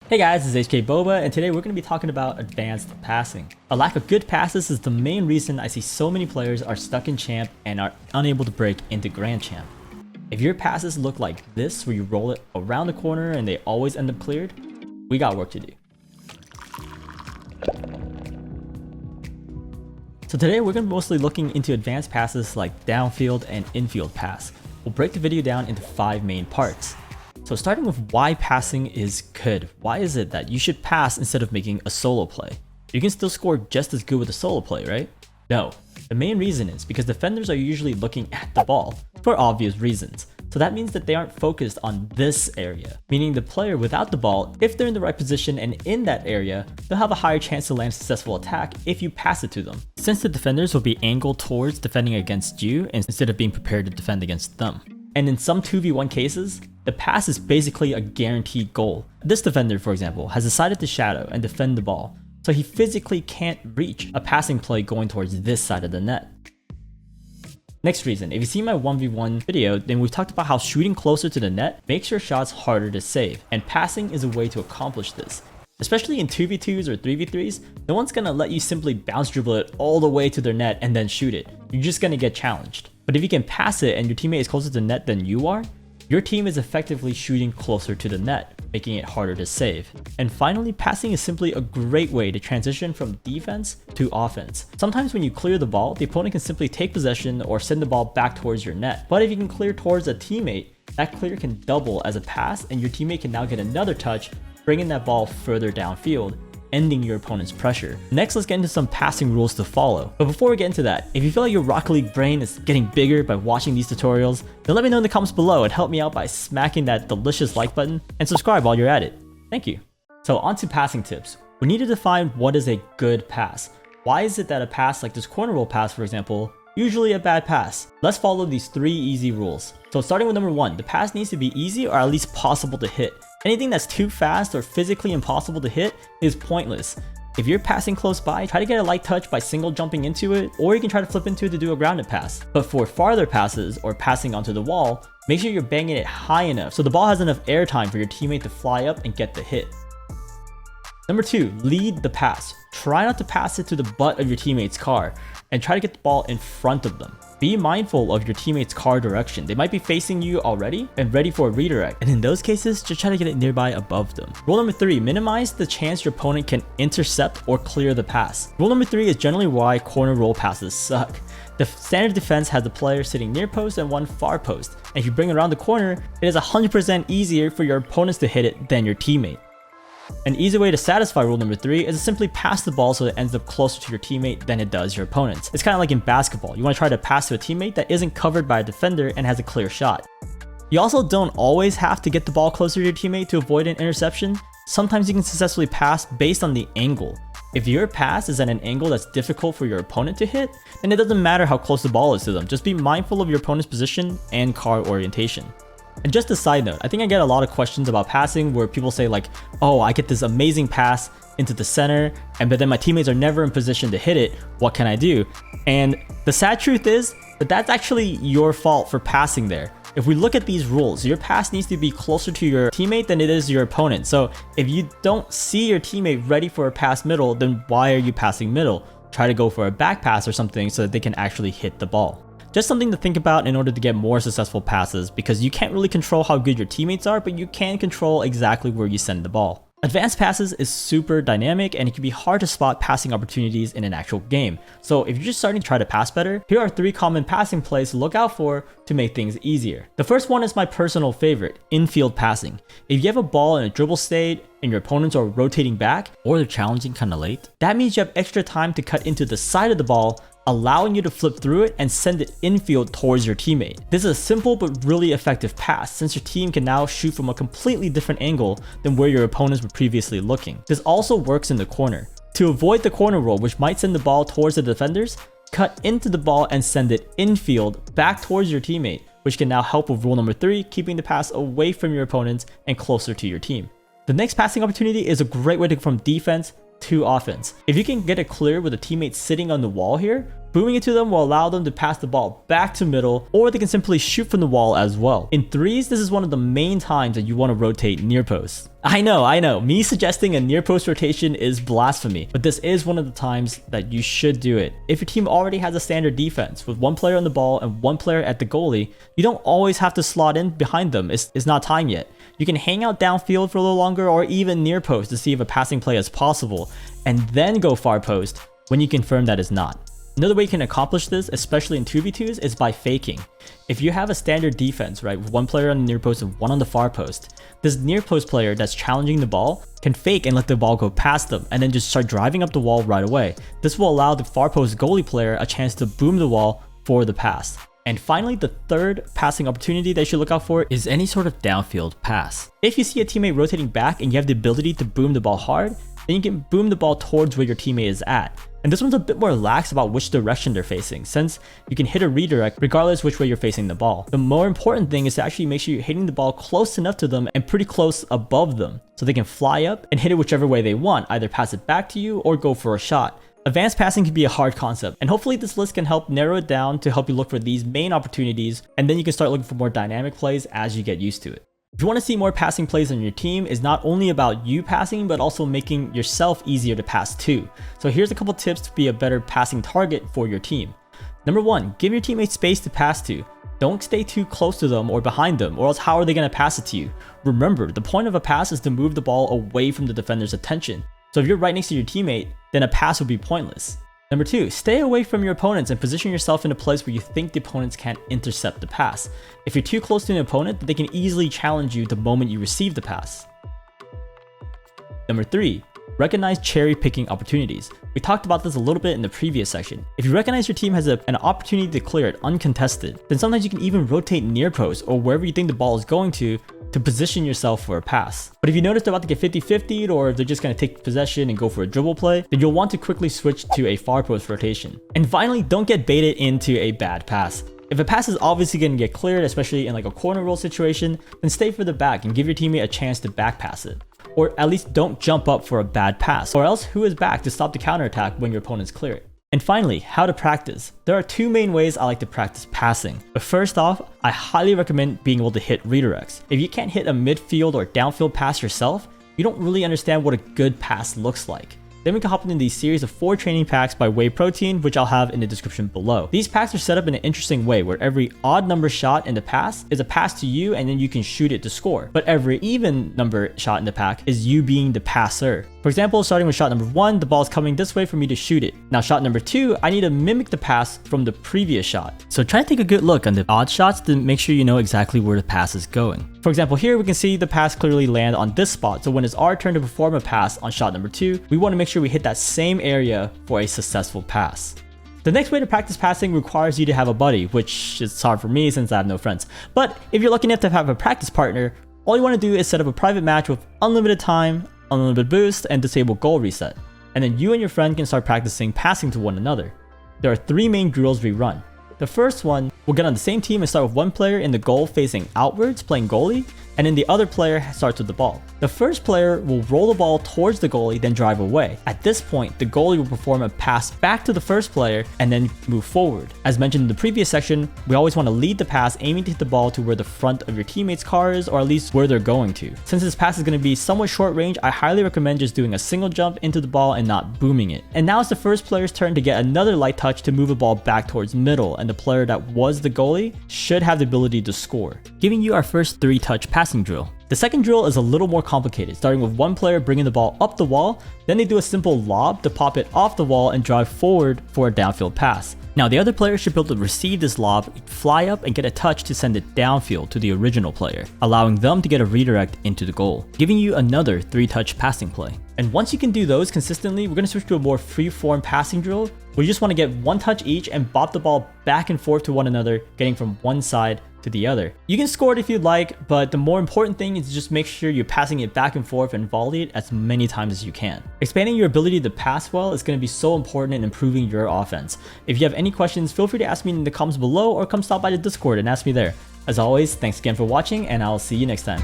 Hey guys, this is HK Boba, and today we're going to be talking about advanced passing. A lack of good passes is the main reason I see so many players are stuck in champ and are unable to break into grand champ. If your passes look like this, where you roll it around the corner and they always end up cleared, we got work to do. So today we're going to be mostly looking into advanced passes like downfield and infield pass. We'll break the video down into 5 main parts. So starting with why passing is good. Why is it that you should pass instead of making a solo play? You can still score just as good with a solo play, right? No. The main reason is because defenders are usually looking at the ball for obvious reasons. So that means that they aren't focused on this area, meaning the player without the ball, if they're in the right position and in that area, they'll have a higher chance to land a successful attack if you pass it to them. Since the defenders will be angled towards defending against you instead of being prepared to defend against them. And in some 2v1 cases, the pass is basically a guaranteed goal. This defender, for example, has decided to shadow and defend the ball, so he physically can't reach a passing play going towards this side of the net. Next reason, if you see my 1v1 video, then we've talked about how shooting closer to the net makes your shots harder to save, and passing is a way to accomplish this. Especially in 2v2s or 3v3s, no one's gonna let you simply bounce dribble it all the way to their net and then shoot it. You're just gonna get challenged. But if you can pass it and your teammate is closer to the net than you are, your team is effectively shooting closer to the net, making it harder to save. And finally, passing is simply a great way to transition from defense to offense. Sometimes when you clear the ball, the opponent can simply take possession or send the ball back towards your net. But if you can clear towards a teammate, that clear can double as a pass and your teammate can now get another touch, bringing that ball further downfield, ending your opponent's pressure. Next, let's get into some passing rules to follow. But before we get into that, if you feel like your Rocket League brain is getting bigger by watching these tutorials, then let me know in the comments below and help me out by smacking that delicious like button and subscribe while you're at it. Thank you. So on to passing tips. We need to define what is a good pass. Why is it that a pass like this corner roll pass, for example, usually a bad pass? Let's follow these 3 easy rules. So starting with number 1, the pass needs to be easy or at least possible to hit. Anything that's too fast or physically impossible to hit is pointless. If you're passing close by, try to get a light touch by single jumping into it, or you can try to flip into it to do a grounded pass. But for farther passes or passing onto the wall, make sure you're banging it high enough so the ball has enough airtime for your teammate to fly up and get the hit. Number 2, lead the pass. Try not to pass it to the butt of your teammate's car and try to get the ball in front of them. Be mindful of your teammate's car direction. They might be facing you already and ready for a redirect, and in those cases, just try to get it nearby above them. Rule number 3, minimize the chance your opponent can intercept or clear the pass. Rule number 3 is generally why corner roll passes suck. The standard defense has the player sitting near post and one far post, and if you bring it around the corner, it is 100% easier for your opponents to hit it than your teammate. An easy way to satisfy rule number 3 is to simply pass the ball so it ends up closer to your teammate than it does your opponents. It's kind of like in basketball. You want to try to pass to a teammate that isn't covered by a defender and has a clear shot. You also don't always have to get the ball closer to your teammate to avoid an interception. Sometimes you can successfully pass based on the angle. If your pass is at an angle that's difficult for your opponent to hit, then it doesn't matter how close the ball is to them. Just be mindful of your opponent's position and car orientation. And just a side note, I think I get a lot of questions about passing where people say like, oh, I get this amazing pass into the center, but then my teammates are never in position to hit it. What can I do? And the sad truth is that that's actually your fault for passing there. If we look at these rules, your pass needs to be closer to your teammate than it is your opponent. So if you don't see your teammate ready for a pass middle, then why are you passing middle? Try to go for a back pass or something so that they can actually hit the ball. Just something to think about in order to get more successful passes, because you can't really control how good your teammates are, but you can control exactly where you send the ball. Advanced passes is super dynamic and it can be hard to spot passing opportunities in an actual game. So if you're just starting to try to pass better, here are 3 common passing plays to look out for to make things easier. The first one is my personal favorite, infield passing. If you have a ball in a dribble state and your opponents are rotating back or they're challenging kind of late, that means you have extra time to cut into the side of the ball, allowing you to flip through it and send it infield towards your teammate. This is a simple but really effective pass since your team can now shoot from a completely different angle than where your opponents were previously looking. This also works in the corner. To avoid the corner roll, which might send the ball towards the defenders, cut into the ball and send it infield back towards your teammate, which can now help with rule number 3, keeping the pass away from your opponents and closer to your team. The next passing opportunity is a great way to go from defense to offense. If you can get it clear with a teammate sitting on the wall here, Booming it to them will allow them to pass the ball back to middle, or they can simply shoot from the wall as well. In threes, this is one of the main times that you want to rotate near post. I know, me suggesting a near post rotation is blasphemy, but this is one of the times that you should do it. If your team already has a standard defense with one player on the ball and one player at the goalie, you don't always have to slot in behind them. It's not time yet. You can hang out downfield for a little longer or even near post to see if a passing play is possible, and then go far post when you confirm that it's not. Another way you can accomplish this, especially in 2v2s, is by faking. If you have a standard defense, right, with one player on the near post and one on the far post, this near post player that's challenging the ball can fake and let the ball go past them and then just start driving up the wall right away. This will allow the far post goalie player a chance to boom the wall for the pass. And finally, the third passing opportunity that you should look out for is any sort of downfield pass. If you see a teammate rotating back and you have the ability to boom the ball hard, then you can boom the ball towards where your teammate is at. And this one's a bit more lax about which direction they're facing, since you can hit a redirect regardless which way you're facing the ball. The more important thing is to actually make sure you're hitting the ball close enough to them and pretty close above them, so they can fly up and hit it whichever way they want, either pass it back to you or go for a shot. Advanced passing can be a hard concept, and hopefully this list can help narrow it down to help you look for these main opportunities, and then you can start looking for more dynamic plays as you get used to it. If you want to see more passing plays on your team, it's not only about you passing, but also making yourself easier to pass to. So here's a couple tips to be a better passing target for your team. Number 1, give your teammates space to pass to. Don't stay too close to them or behind them, or else how are they going to pass it to you? Remember, the point of a pass is to move the ball away from the defender's attention. So if you're right next to your teammate, then a pass would be pointless. Number 2, stay away from your opponents and position yourself in a place where you think the opponents can't intercept the pass. If you're too close to an opponent, they can easily challenge you the moment you receive the pass. Number 3, recognize cherry picking opportunities. We talked about this a little bit in the previous section. If you recognize your team has an opportunity to clear it uncontested, then sometimes you can even rotate near post or wherever you think the ball is going to position yourself for a pass. But if you notice they're about to get 50-50'd, or if they're just going to take possession and go for a dribble play, then you'll want to quickly switch to a far post rotation. And finally, don't get baited into a bad pass. If a pass is obviously going to get cleared, especially in like a corner roll situation, then stay further back and give your teammate a chance to back pass it. Or at least don't jump up for a bad pass, or else who is back to stop the counterattack when your opponents clear it. And finally, how to practice. There are two main ways I like to practice passing. But first off, I highly recommend being able to hit redirects. If you can't hit a midfield or downfield pass yourself, you don't really understand what a good pass looks like. Then we can hop into these series of 4 training packs by Whey Protein, which I'll have in the description below. These packs are set up in an interesting way where every odd number shot in the pass is a pass to you and then you can shoot it to score. But every even number shot in the pack is you being the passer. For example, starting with shot number 1, the ball is coming this way for me to shoot it. Now shot number 2, I need to mimic the pass from the previous shot. So try to take a good look on the odd shots to make sure you know exactly where the pass is going. For example, here we can see the pass clearly land on this spot. So when it's our turn to perform a pass on shot number 2, we want to make sure we hit that same area for a successful pass. The next way to practice passing requires you to have a buddy, which is hard for me since I have no friends. But if you're lucky enough to have a practice partner, all you want to do is set up a private match with unlimited time, unlimited boost, and disable goal reset. And then you and your friend can start practicing passing to one another. There are 3 main drills we run. The first one, we'll get on the same team and start with one player in the goal facing outwards playing goalie, and then the other player starts with the ball. The first player will roll the ball towards the goalie, then drive away. At this point, the goalie will perform a pass back to the first player and then move forward. As mentioned in the previous section, we always want to lead the pass aiming to hit the ball to where the front of your teammate's car is, or at least where they're going to. Since this pass is going to be somewhat short range, I highly recommend just doing a single jump into the ball and not booming it. And now it's the first player's turn to get another light touch to move the ball back towards middle, and the player that was the goalie should have the ability to score, giving you our first 3-touch passing drill. The second drill is a little more complicated, starting with one player bringing the ball up the wall, then they do a simple lob to pop it off the wall and drive forward for a downfield pass. Now the other player should be able to receive this lob, fly up and get a touch to send it downfield to the original player, allowing them to get a redirect into the goal, giving you another 3-touch passing play. And once you can do those consistently, we're going to switch to a more free-form passing drill where you just want to get 1 touch each and bop the ball back and forth to one another, getting from one side to the other. You can score it if you'd like, but the more important thing is to just make sure you're passing it back and forth and volley it as many times as you can. Expanding your ability to pass well is going to be so important in improving your offense. If you have any questions, feel free to ask me in the comments below or come stop by the Discord and ask me there. As always, thanks again for watching and I'll see you next time.